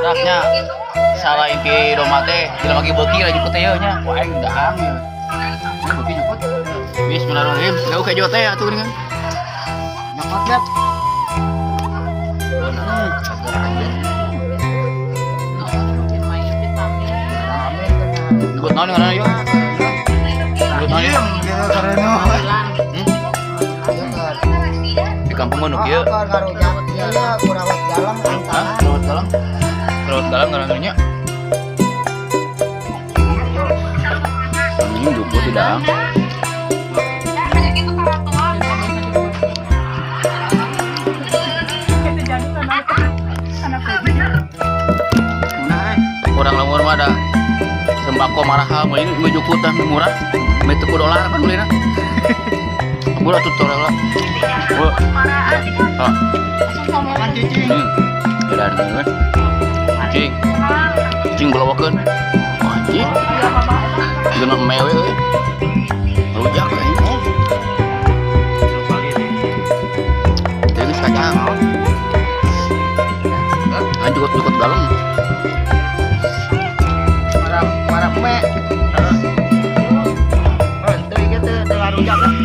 baraknya salah inti doma teh tidak lagi beki lagi jukut teh nya wah aing daang ya ini beki jukut bismillahirrahmanirrahim gak oke jauh teh atuh dengan nyokot bet jukut naon ngaranna yuk jukut naon yuk di kampung mana kieu Rawat galang ngaranna ini jukut tidak orang lamun mah ada sembako marahal ini jukut teh murah $10 kan belinya murah tutorial lah cing belawakeun anjing geuna mewe euy rujak euy geus kacang jukut galem marah me teu ieu teh rujak